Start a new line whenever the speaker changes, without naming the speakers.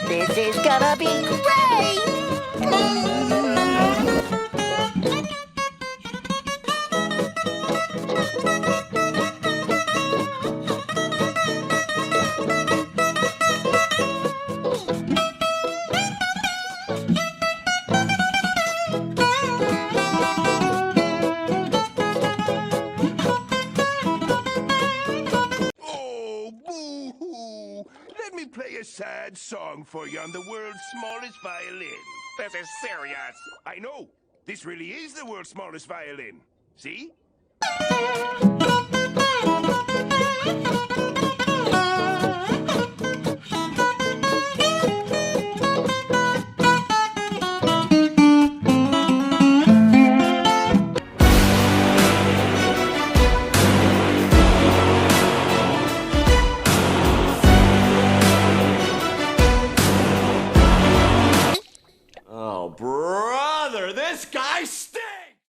This is gonna be great!
Oh, boo-hoo! Let me play a sad song for you on the world's smallest violin.
This is serious.
I know. This really is the world's smallest violin. See?
Oh, brother, this guy stinks!